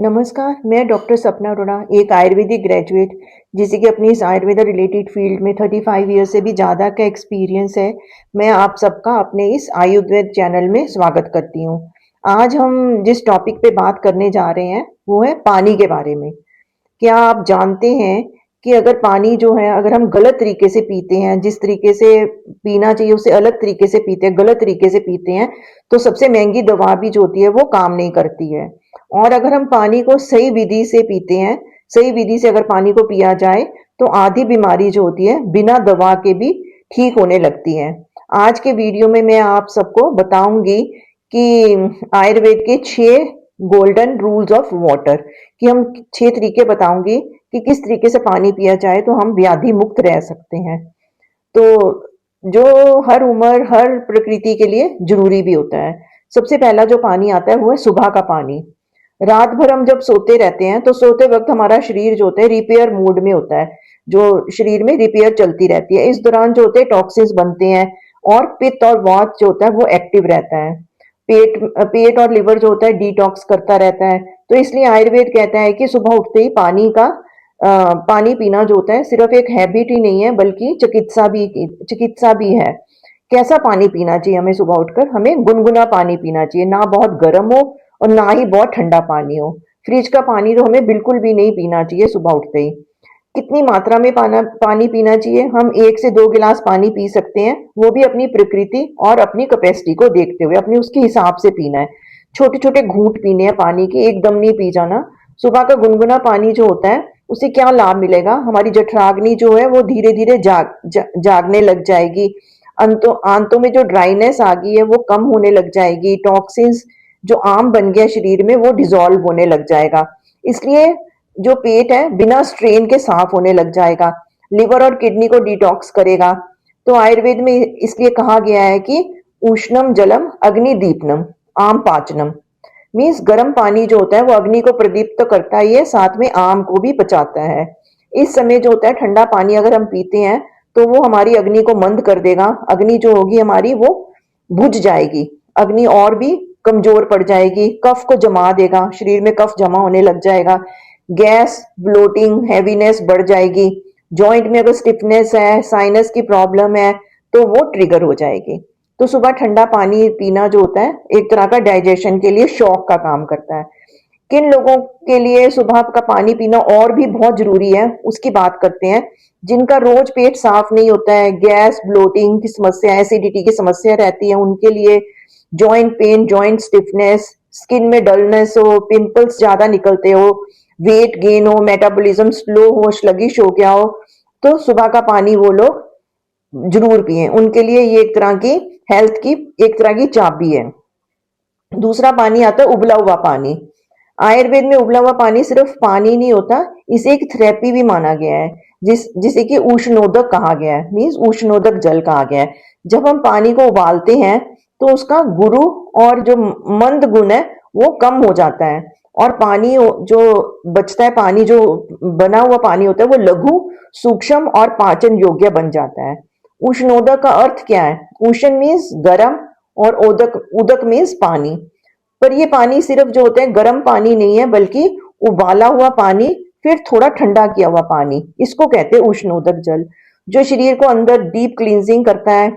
नमस्कार, मैं डॉक्टर सपना अरोड़ा, एक आयुर्वेदिक ग्रेजुएट जिसे कि अपनी इस आयुर्वेदा रिलेटेड फील्ड में 35 ईयर से भी ज़्यादा का एक्सपीरियंस है। मैं आप सबका अपने इस आयुर्वेद चैनल में स्वागत करती हूँ। आज हम जिस टॉपिक पे बात करने जा रहे हैं, वो है पानी के बारे में। क्या आप जानते हैं कि अगर पानी जो है अगर हम गलत तरीके से पीते हैं, जिस तरीके से पीना चाहिए उससे अलग तरीके से पीते हैं, गलत तरीके से पीते हैं, तो सबसे महंगी दवा भी जो होती है वो काम नहीं करती है। और अगर हम पानी को सही विधि से पीते हैं, सही विधि से अगर पानी को पिया जाए, तो आधी बीमारी जो होती है बिना दवा के भी ठीक होने लगती है। आज के वीडियो में मैं आप सबको बताऊंगी कि आयुर्वेद के 6 गोल्डन रूल्स ऑफ वाटर, कि हम 6 तरीके बताऊंगी कि किस तरीके से पानी पिया जाए तो हम व्याधि मुक्त रह सकते हैं। तो जो हर उम्र, हर प्रकृति के लिए जरूरी भी होता है। सबसे पहला जो पानी आता है वो है सुबह का पानी। रात भर हम जब सोते रहते हैं तो सोते वक्त हमारा शरीर जो होता है रिपेयर मोड में होता है, जो शरीर में रिपेयर चलती रहती है। इस दौरान जो होते हैं टॉक्सिन्स बनते हैं और पित्त और वात जो होता है वो एक्टिव रहता है। पेट पेट और लिवर जो होता है डिटॉक्स करता रहता है। तो इसलिए आयुर्वेद कहता है कि सुबह उठते ही पानी पीना जो होता है सिर्फ एक हैबिट ही नहीं है, बल्कि चिकित्सा भी है। कैसा पानी पीना चाहिए हमें सुबह उठकर? हमें गुनगुना पानी पीना चाहिए, ना बहुत गर्म हो और ना ही बहुत ठंडा पानी हो। फ्रिज का पानी तो हमें बिल्कुल भी नहीं पीना चाहिए सुबह उठते ही। कितनी मात्रा में पानी पीना चाहिए? हम 1 से 2 गिलास पानी पी सकते हैं, वो भी अपनी प्रकृति और अपनी कैपेसिटी को देखते हुए, अपनी उसके हिसाब से पीना है। छोटे छोटे घूंट पीने हैं पानी के, एकदम नहीं पी जाना। सुबह का गुनगुना पानी जो होता है उससे क्या लाभ मिलेगा? हमारी जठराग्नि जो है वो धीरे धीरे जागने लग जाएगी। आंतों में जो ड्राइनेस आ गई है वो कम होने लग जाएगी। टॉक्सिन्स जो आम बन गया शरीर में वो डिसॉल्व होने लग जाएगा। इसलिए जो पेट है बिना स्ट्रेन के साफ होने लग जाएगा। लिवर और किडनी को डिटॉक्स करेगा। तो आयुर्वेद में इसलिए कहा गया है कि उष्णम जलम अग्नि दीपनम आम पाचनम। मीन्स गर्म पानी जो होता है वो अग्नि को प्रदीप्त तो करता ही है, साथ में आम को भी पचाता है। इस समय जो होता है ठंडा पानी अगर हम पीते हैं तो वो हमारी अग्नि को मंद कर देगा। अग्नि जो होगी हमारी वो बुझ जाएगी, अग्नि और भी कमजोर पड़ जाएगी, कफ को जमा देगा, शरीर में कफ जमा होने लग जाएगा, गैस, ब्लोटिंग, हैवीनेस बढ़ जाएगी। जॉइंट में अगर स्टिफनेस है, साइनस की प्रॉब्लम है, तो वो ट्रिगर हो जाएगी। तो सुबह ठंडा पानी पीना जो होता है एक तरह का डाइजेशन के लिए शॉक का काम करता है। किन लोगों के लिए सुबह का पानी पीना और भी बहुत जरूरी है उसकी बात करते हैं। जिनका रोज पेट साफ नहीं होता है, गैस, ब्लोटिंग की समस्या, एसिडिटी की समस्या रहती है, उनके लिए joint pain, joint stiffness, skin में डलनेस हो, पिंपल्स ज्यादा निकलते हो, वेट गेन हो, मेटाबॉलिज्म स्लो हो, स्लगिश हो गया हो, तो सुबह का पानी वो लोग जरूर पिए। उनके लिए ये एक तरह की हेल्थ की एक तरह की चाबी है। दूसरा पानी आता है उबला हुआ पानी। आयुर्वेद में उबला हुआ पानी सिर्फ पानी नहीं होता, इसे एक थेरेपी भी माना गया है, जिसे कि उष्णोदक कहा गया है, मीन्स उष्णोदक जल कहा गया है। जब हम पानी को उबालते हैं तो उसका गुरु और जो मंद गुण है वो कम हो जाता है, और पानी जो बचता है, पानी जो बना हुआ पानी होता है वो लघु, सूक्ष्म और पाचन योग्य बन जाता है। उष्णोदक का अर्थ क्या है? उष्ण मीन्स गर्म और उदक उदक मीन्स पानी। पर ये पानी सिर्फ जो होता है गर्म पानी नहीं है, बल्कि उबाला हुआ पानी फिर थोड़ा ठंडा किया हुआ पानी, इसको कहते हैं उष्णोदक जल, जो शरीर को अंदर डीप क्लींजिंग करता है।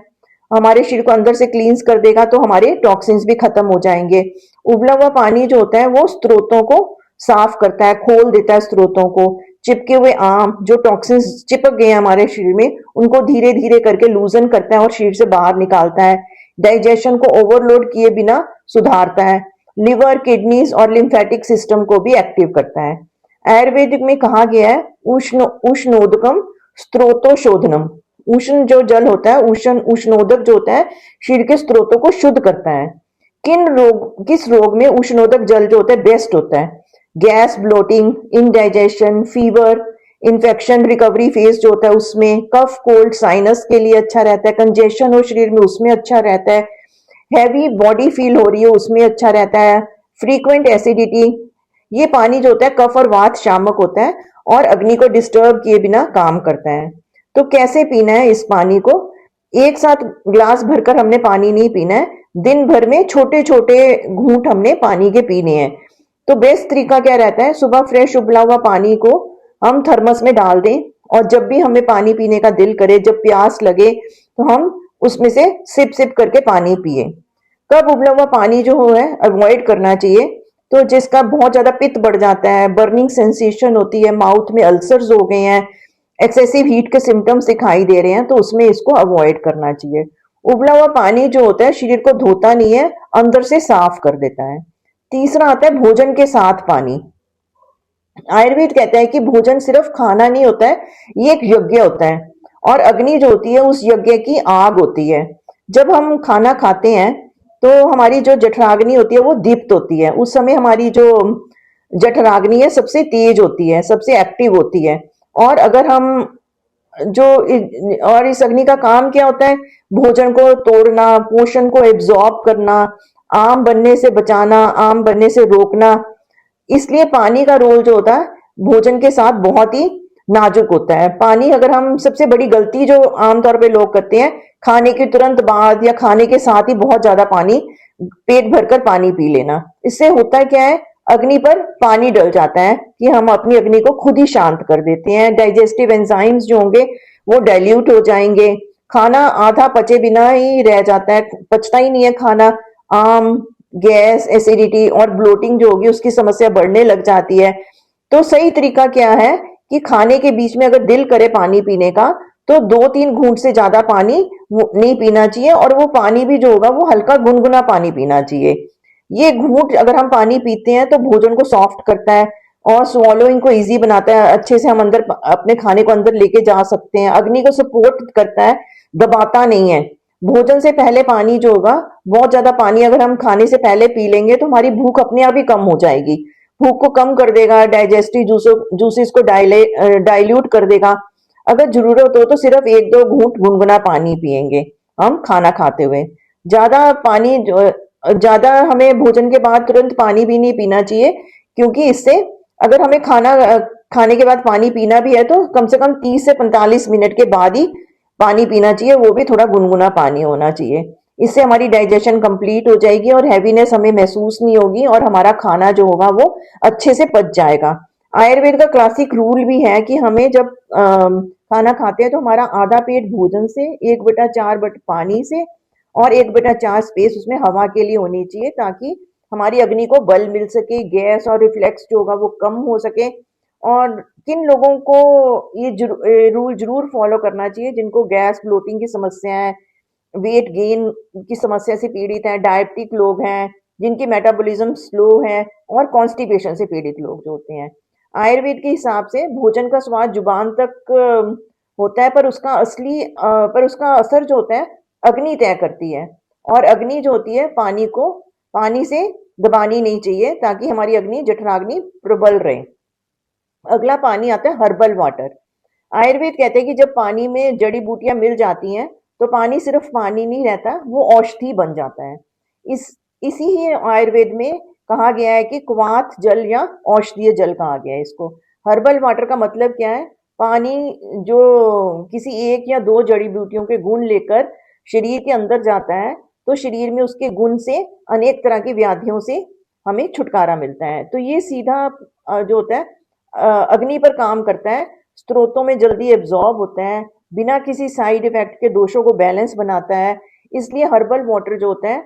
हमारे शरीर को अंदर से क्लींस कर देगा तो हमारे टॉक्सिन्स भी खत्म हो जाएंगे। उबला हुआ पानी जो होता है वो स्त्रोतों को साफ करता है, खोल देता है स्त्रोतों को। चिपके हुए आम जो टॉक्सिन्स चिपक गए हैं हमारे शरीर में, उनको धीरे धीरे करके लूजन करता है और शरीर से बाहर निकालता है। डाइजेशन को ओवरलोड किए बिना सुधारता है। लिवर, किडनीज और लिम्फेटिक सिस्टम को भी एक्टिव करता है। आयुर्वेदिक में कहा गया है उष्णोदकम स्त्रोतोशोधनम। उष्ण जो जल होता है, उष्णोदक जो होता है, शरीर के स्त्रोतों को शुद्ध करता है। किस रोग में उष्णोदक जल जो होता है बेस्ट होता है? Gas, bloating, indigestion, fever, infection recovery phase जो होता है उसमें, कफ, कोल्ड, साइनस के लिए अच्छा रहता है, कंजेशन हो शरीर में उसमें अच्छा रहता है, हैवी बॉडी फील हो रही है उसमें अच्छा रहता है, फ्रीक्वेंट एसिडिटी। ये पानी जो होता है कफ और वात शामक होता है और अग्नि को डिस्टर्ब किए बिना काम करता है। तो कैसे पीना है इस पानी को? एक साथ ग्लास भरकर हमने पानी नहीं पीना है, दिन भर में छोटे छोटे घूंट हमने पानी के पीने हैं। तो बेस्ट तरीका क्या रहता है, सुबह फ्रेश उबला हुआ पानी को हम थर्मस में डाल दें और जब भी हमें पानी पीने का दिल करे, जब प्यास लगे तो हम उसमें से सिप सिप करके पानी पिए। कब उबला हुआ पानी जो है अवॉइड करना चाहिए, तो जिसका बहुत ज्यादा पित्त बढ़ जाता है, बर्निंग सेंसेशन होती है, माउथ में अल्सर्स हो गए हैं, एक्सेसिव हीट के सिम्टम्स दिखाई दे रहे हैं, तो उसमें इसको अवॉइड करना चाहिए। उबला हुआ पानी जो होता है शरीर को धोता नहीं है, अंदर से साफ कर देता है। तीसरा आता है भोजन के साथ पानी। आयुर्वेद कहता है कि भोजन सिर्फ खाना नहीं होता है, ये एक यज्ञ होता है और अग्नि जो होती है उस यज्ञ की आग होती है। जब हम खाना खाते हैं तो हमारी जो जठराग्नि होती है वो दीप्त होती है। उस समय हमारी जो जठराग्नि है सबसे तेज होती है, सबसे एक्टिव होती है। और अगर हम जो और इस अग्नि का काम क्या होता है, भोजन को तोड़ना, पोषण को एब्जॉर्ब करना, आम बनने से बचाना, आम बनने से रोकना। इसलिए पानी का रोल जो होता है भोजन के साथ बहुत ही नाजुक होता है। पानी अगर हम सबसे बड़ी गलती जो आमतौर पे लोग करते हैं, खाने के तुरंत बाद या खाने के साथ ही बहुत ज्यादा पानी, पेट भरकर पानी पी लेना। इससे होता क्या है, अग्नि पर पानी डल जाता है कि हम अपनी अग्नि को खुद ही शांत कर देते हैं। डाइजेस्टिव एंजाइम्स जो होंगे वो डाइल्यूट हो जाएंगे, खाना आधा पचे बिना ही रह जाता है, पचता ही नहीं है खाना। आम, गैस, एसिडिटी और ब्लोटिंग जो होगी उसकी समस्या बढ़ने लग जाती है। तो सही तरीका क्या है कि खाने के बीच में अगर दिल करे पानी पीने का, तो 2-3 घूंट से ज्यादा पानी नहीं पीना चाहिए और वो पानी भी जो होगा वो हल्का गुनगुना पानी पीना चाहिए। ये घूंट अगर हम पानी पीते हैं तो भोजन को सॉफ्ट करता है और स्वॉलोइंग को इजी बनाता है, अच्छे से हम अंदर अपने खाने को अंदर लेके जा सकते हैं, अग्नि को सपोर्ट करता है, दबाता नहीं है। भोजन से पहले पानी जो होगा, बहुत ज्यादा पानी अगर हम खाने से पहले पी लेंगे तो हमारी भूख अपने आप ही कम हो जाएगी। भूख को कम कर देगा, डाइजेस्टिव जूसेस को डाइल्यूट कर देगा। अगर जरूरत हो तो सिर्फ 1-2 घूंट गुनगुना पानी पिएंगे हम खाना खाते हुए। ज्यादा पानी ज्यादा हमें भोजन के बाद तुरंत पानी भी नहीं पीना चाहिए, क्योंकि इससे अगर हमें खाने के बाद पानी पीना भी है तो कम से कम 30 से 45 मिनट के बाद ही पानी पीना चाहिए, वो भी थोड़ा गुनगुना पानी होना चाहिए। इससे हमारी डाइजेशन कंप्लीट हो जाएगी और हैवीनेस हमें महसूस नहीं होगी और हमारा खाना जो होगा वो अच्छे से पच जाएगा। आयुर्वेद का क्लासिक रूल भी है कि हमें जब खाना खाते हैं तो हमारा आधा पेट भोजन से, 1/4 बट पानी से और 1/4 स्पेस उसमें हवा के लिए होनी चाहिए, ताकि हमारी अग्नि को बल मिल सके, गैस और रिफ्लेक्स जो होगा वो कम हो सके। और किन लोगों को ये रूल जरूर फॉलो करना चाहिए, जिनको गैस ब्लोटिंग की समस्या है, वेट गेन की समस्या से पीड़ित हैं, डायबिटिक लोग हैं, जिनकी मेटाबॉलिज्म स्लो है और कॉन्स्टिपेशन से पीड़ित लोग जो होते हैं। आयुर्वेद के हिसाब से भोजन का स्वाद जुबान तक होता है, पर उसका असर जो होता है अग्नि तय करती है। और अग्नि जो होती है पानी से दबानी नहीं चाहिए, ताकि हमारी अग्नि जठराग्नि प्रबल रहे। अगला पानी आता है हर्बल वाटर। आयुर्वेद कहते हैं कि जब पानी में जड़ी बूटियां मिल जाती हैं तो पानी सिर्फ पानी नहीं रहता, वो औषधि बन जाता है। इस इसी ही आयुर्वेद में कहा गया है कि क्वाथ जल या औषधीय जल कहा गया है इसको। हर्बल वाटर का मतलब क्या है, पानी जो किसी एक या दो जड़ी बूटियों के गुण लेकर शरीर के अंदर जाता है, तो शरीर में उसके गुण से अनेक तरह की व्याधियों से हमें छुटकारा मिलता है। तो ये सीधा जो होता है अग्नि पर काम करता है, स्रोतों में जल्दी एब्जॉर्ब होता है, बिना किसी साइड इफेक्ट के दोषों को बैलेंस बनाता है। इसलिए हर्बल वाटर जो होता है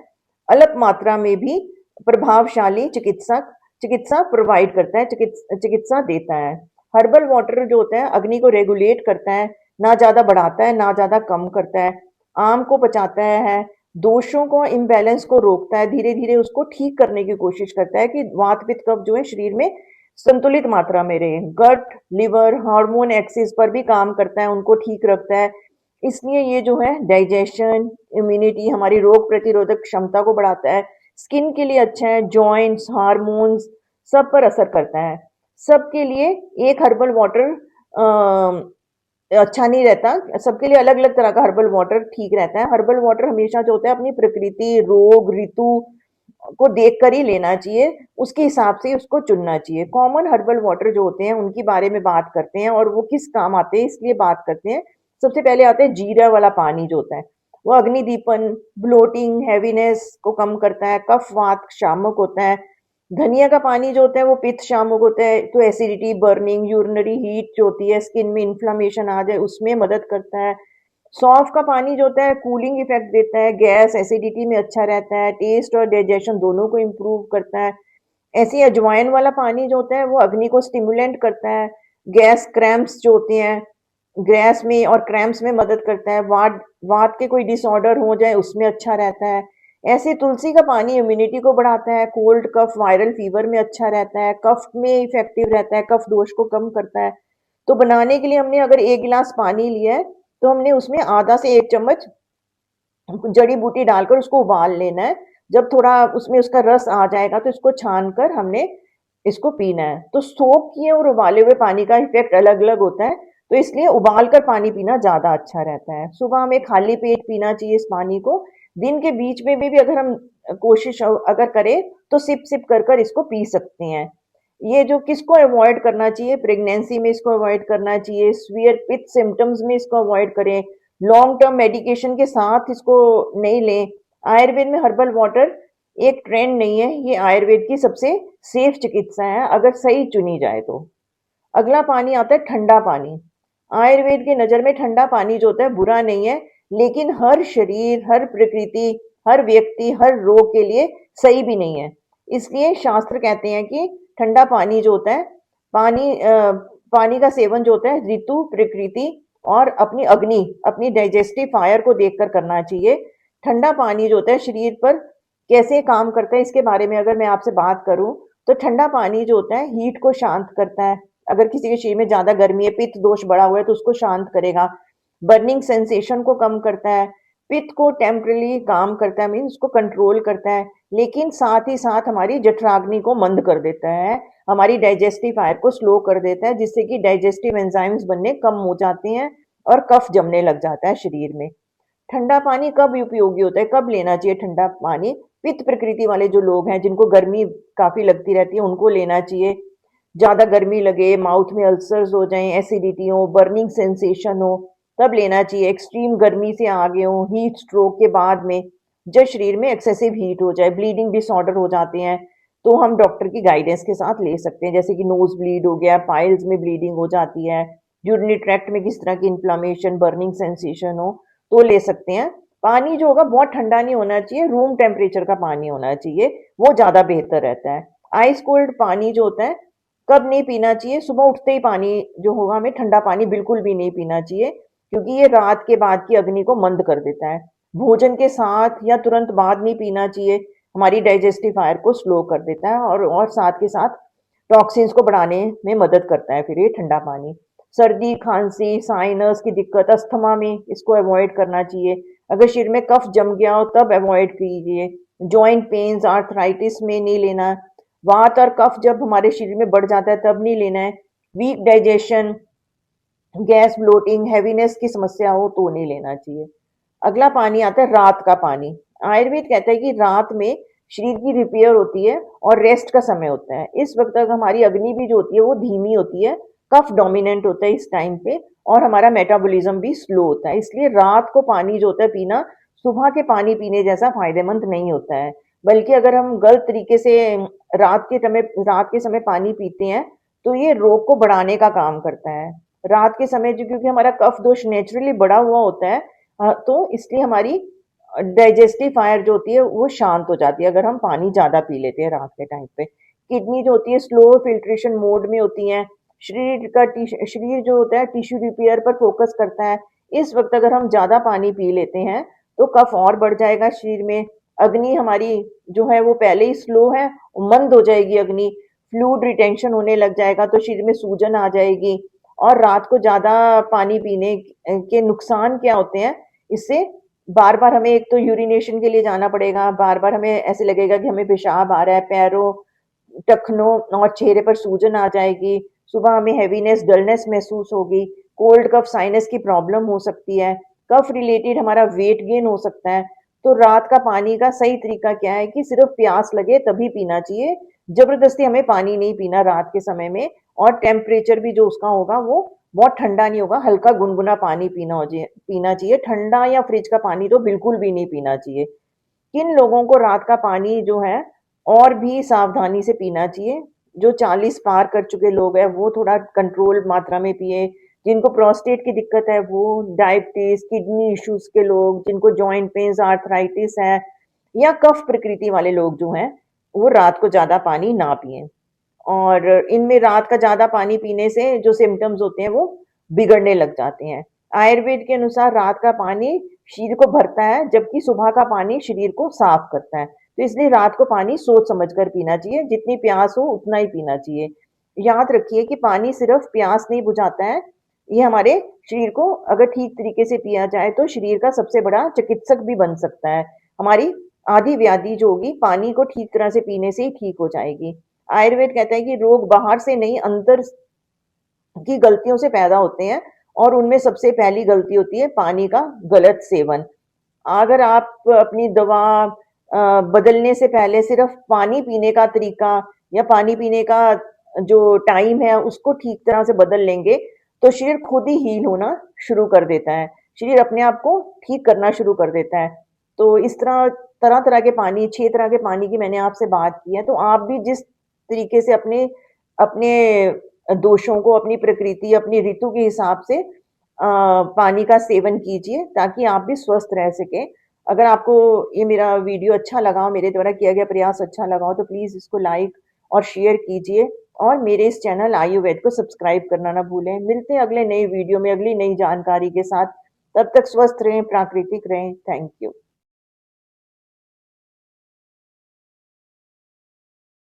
अल्प मात्रा में भी प्रभावशाली चिकित्सा प्रोवाइड करता है, चिकित्सा देता है। हर्बल वाटर जो होता है अग्नि को रेगुलेट करता है, ना ज्यादा बढ़ाता है ना ज्यादा कम करता है, आम को पचाता है, दोषों को, इम्बैलेंस को रोकता है, धीरे धीरे उसको ठीक करने की कोशिश करता है कि वात पित्त कफ जो है शरीर में संतुलित मात्रा में रहे। गट, लिवर, हार्मोन एक्सिस पर भी काम करता है, उनको ठीक रखता है। इसलिए ये जो है डाइजेशन, इम्यूनिटी, हमारी रोग प्रतिरोधक क्षमता को बढ़ाता है, स्किन के लिए अच्छा है, जॉइंट्स, हार्मोन्स सब पर असर करता है। सबके लिए एक हर्बल वाटर अच्छा नहीं रहता, सबके लिए अलग अलग तरह का हर्बल वाटर ठीक रहता है। हर्बल वाटर हमेशा जो होता है अपनी प्रकृति, रोग, ऋतु को देख कर ही लेना चाहिए, उसके हिसाब से ही उसको चुनना चाहिए। कॉमन हर्बल वाटर जो होते हैं उनके बारे में बात करते हैं और वो किस काम आते हैं इसलिए बात करते हैं। सबसे पहले आता है जीरा वाला पानी जो होता है, वो अग्निदीपन, ब्लोटिंग, हैवीनेस को कम करता है, कफ वात शामक होता है, धनिया का पानी जो होता है वो पित्त शामक होता है, तो एसिडिटी, बर्निंग, यूरिनरी हीट जो होती है, स्किन में इन्फ्लेमेशन आ जाए उसमें मदद करता है। सौंफ का पानी जो होता है कूलिंग इफेक्ट देता है, गैस एसिडिटी में अच्छा रहता है, टेस्ट और डाइजेशन दोनों को इम्प्रूव करता है। ऐसे ही अजवाइन वाला पानी जो होता है वो अग्नि को स्टिमुलेंट करता है, गैस क्रैम्प्स जो होती हैं, गैस में और क्रैम्प्स में मदद करता है, वात वात के कोई डिसऑर्डर हो जाए उसमें अच्छा रहता है। ऐसे तुलसी का पानी इम्यूनिटी को बढ़ाता है, कोल्ड कफ वायरल फीवर में अच्छा रहता है, कफ में इफेक्टिव रहता है, कफ दोष को कम करता है। तो बनाने के लिए हमने अगर 1 गिलास पानी लिया है, तो हमने उसमें आधा से 1 चम्मच जड़ी बूटी डालकर उसको उबाल लेना है। जब थोड़ा उसमें उसका रस आ जाएगा तो इसको छान कर हमने इसको पीना है। तो सोख किए और उबाले हुए पानी का इफेक्ट अलग-अलग होता है, तो इसलिए उबाल कर पानी पीना ज़्यादा अच्छा रहता है। सुबह हमें खाली पेट पीना चाहिए इस पानी को। दिन के बीच में भी अगर हम कोशिश अगर करें तो सिप-सिप कर कर इसको पी सकते हैं। ये जो किसको अवॉइड करना चाहिए, प्रेगनेंसी में इसको अवॉइड करना चाहिए, सीवियर पित्त सिम्पटम्स में इसको अवॉइड करें, लॉन्ग टर्म मेडिकेशन के साथ इसको नहीं लें। आयुर्वेद में हर्बल वाटर एक ट्रेंड नहीं है, ये आयुर्वेद की सबसे सेफ चिकित्सा है अगर सही चुनी जाए तो। अगला पानी आता है ठंडा पानी। आयुर्वेद की नज़र में ठंडा पानी जो होता है बुरा नहीं है, लेकिन हर शरीर, हर प्रकृति, हर व्यक्ति, हर रोग के लिए सही भी नहीं है। इसलिए शास्त्र कहते हैं कि ठंडा पानी जो होता है, पानी का सेवन जो होता है ऋतु, प्रकृति और अपनी अग्नि, अपनी डाइजेस्टिव फायर को देखकर करना चाहिए। ठंडा पानी जो होता है शरीर पर कैसे काम करता है इसके बारे में अगर मैं आपसे बात करूं, तो ठंडा पानी जो होता है हीट को शांत करता है। अगर किसी के शरीर में ज्यादा गर्मी है, पित्त दोष बढ़ा हुआ है तो उसको शांत करेगा। बर्निंग सेंसेशन को कम करता है, पित्त को टेम्परली काम करता है, मीन उसको कंट्रोल करता है, लेकिन साथ ही साथ हमारी जठराग्नि को मंद कर देता है, हमारी डाइजेस्टिव फायर को स्लो कर देता है, जिससे कि डाइजेस्टिव एंजाइम्स बनने कम हो जाते हैं और कफ जमने लग जाता है शरीर में। ठंडा पानी कब उपयोगी होता है, कब लेना चाहिए ठंडा पानी? पित्त प्रकृति वाले जो लोग हैं जिनको गर्मी काफी लगती रहती है उनको लेना चाहिए। ज्यादा गर्मी लगे, माउथ में अल्सर्स हो जाएं, एसिडिटी हो, बर्निंग सेंसेशन हो, तब लेना चाहिए। एक्सट्रीम गर्मी से आगे हो, हीट स्ट्रोक के बाद में, जब शरीर में एक्सेसिव हीट हो जाए, ब्लीडिंग डिसऑर्डर हो जाते हैं, तो हम डॉक्टर की गाइडेंस के साथ ले सकते हैं। जैसे कि नोज ब्लीड हो गया, पाइल्स में ब्लीडिंग हो जाती है, यूरिनरी ट्रैक्ट में किस तरह की इन्फ्लामेशन, बर्निंग सेंसेशन हो, तो ले सकते हैं। पानी जो होगा बहुत ठंडा नहीं होना चाहिए, रूम टेम्परेचर का पानी होना चाहिए, वो ज्यादा बेहतर रहता है। आइस कोल्ड पानी जो होता है कब नहीं पीना चाहिए? सुबह उठते ही पानी जो होगा, हमें ठंडा पानी बिल्कुल भी नहीं पीना चाहिए, क्योंकि ये रात के बाद की अग्नि को मंद कर देता है। भोजन के साथ या तुरंत बाद नहीं पीना चाहिए, हमारी डाइजेस्टिव फायर को स्लो कर देता है और साथ के साथ टॉक्सिन्स को बढ़ाने में मदद करता है फिर ये ठंडा पानी। सर्दी, खांसी, साइनस की दिक्कत, अस्थमा में इसको अवॉइड करना चाहिए। अगर शरीर में कफ जम गया हो तब अवॉइड कीजिए। जॉइंट पेन्स, आर्थराइटिस में नहीं लेना। वात और कफ जब हमारे शरीर में बढ़ जाता है तब नहीं लेना है। Weak digestion, gas, bloating, heaviness की समस्या हो तो नहीं लेना चाहिए। अगला पानी आता है रात का पानी। आयुर्वेद कहता है कि रात में शरीर की रिपेयर होती है और रेस्ट का समय होता है। इस वक्त तक हमारी अग्नि भी जो होती है वो धीमी होती है, कफ डोमिनेंट होता है इस टाइम पे, और हमारा मेटाबॉलिज्म भी स्लो होता है। इसलिए रात को पानी जो होता है पीना सुबह के पानी पीने जैसा फायदेमंद नहीं होता है। बल्कि अगर हम गलत तरीके से रात के समय पानी पीते हैं तो ये रोग को बढ़ाने का काम करता है। रात के समय जो, क्योंकि हमारा कफ दोष नेचुरली बढ़ा हुआ होता है, तो इसलिए हमारी डाइजेस्टिव फायर जो होती है वो शांत हो जाती है अगर हम पानी ज्यादा पी लेते हैं रात के टाइम पे। किडनी जो होती है स्लो फिल्ट्रेशन मोड में होती है। शरीर जो होता है टिश्यू रिपेयर पर फोकस करता है। इस वक्त अगर हम ज्यादा पानी पी लेते हैं तो कफ और बढ़ जाएगा शरीर में। अग्नि हमारी जो है वो पहले ही स्लो है, मंद हो जाएगी अग्नि, फ्लूइड रिटेंशन होने लग जाएगा तो शरीर में सूजन आ जाएगी। और रात को ज्यादा पानी पीने के नुकसान क्या होते हैं? इससे बार बार हमें एक तो यूरिनेशन के लिए जाना पड़ेगा, बार बार हमें ऐसे लगेगा कि हमें पेशाब आ रहा है, पैरों, टखनों और चेहरे पर सूजन आ जाएगी। सुबह हमें हैवीनेस, डलनेस महसूस होगी। कोल्ड कफ, साइनस की प्रॉब्लम हो सकती है। कफ रिलेटेड हमारा वेट गेन हो सकता है। तो रात का पानी का सही तरीका क्या है कि सिर्फ प्यास लगे तभी पीना चाहिए। जबरदस्ती हमें पानी नहीं पीना रात के समय में। और टेम्परेचर भी जो उसका होगा वो बहुत ठंडा नहीं होगा, हल्का गुनगुना पानी पीना चाहिए। ठंडा या फ्रिज का पानी तो बिल्कुल भी नहीं पीना चाहिए। किन लोगों को रात का पानी जो है और भी सावधानी से पीना चाहिए। जो 40 पार कर चुके लोग हैं वो थोड़ा कंट्रोल मात्रा में पिए। जिनको प्रोस्टेट की दिक्कत है वो, डायबिटीज, किडनी इश्यूज के लोग, जिनको जॉइंट पेन्स, आर्थराइटिस है या कफ प्रकृति वाले लोग जो हैं, वो रात को ज़्यादा पानी ना पिएँ। और इनमें रात का ज़्यादा पानी पीने से जो सिम्पटम्स होते हैं वो बिगड़ने लग जाते हैं। आयुर्वेद के अनुसार रात का पानी शरीर को भरता है, जबकि सुबह का पानी शरीर को साफ करता है। तो इसलिए रात को पानी सोच समझ कर पीना चाहिए, जितनी प्यास हो उतना ही पीना चाहिए। याद रखिए कि पानी सिर्फ प्यास नहीं बुझाता है, ये हमारे शरीर को अगर ठीक तरीके से पिया जाए तो शरीर का सबसे बड़ा चिकित्सक भी बन सकता है। हमारी आधी व्याधि जो होगी पानी को ठीक तरह से पीने से ही ठीक हो जाएगी। आयुर्वेद कहता है कि रोग बाहर से नहीं अंदर की गलतियों से पैदा होते हैं, और उनमें सबसे पहली गलती होती है पानी का गलत सेवन। अगर आप अपनी दवा बदलने से पहले सिर्फ पानी पीने का तरीका या पानी पीने का जो टाइम है उसको ठीक तरह से बदल लेंगे तो शरीर खुद ही हील होना शुरू कर देता है। शरीर अपने आप को ठीक करना शुरू कर देता है। तो इस तरह तरह तरह के पानी, 6 तरह के पानी की मैंने आपसे बात की है, तो आप भी जिस तरीके से अपने अपने दोषों को, अपनी प्रकृति, अपनी ऋतु के हिसाब से पानी का सेवन कीजिए ताकि आप भी स्वस्थ रह सकें। अगर आपको ये मेरा वीडियो अच्छा लगा हो, मेरे द्वारा किया गया प्रयास अच्छा लगा हो, तो प्लीज़ इसको लाइक और शेयर कीजिए और मेरे इस चैनल आयुर्वेद को सब्सक्राइब करना ना भूलें। मिलते हैं अगले नई वीडियो में, अगली नई जानकारी के साथ। तब तक स्वस्थ रहें, प्राकृतिक रहें। Thank you.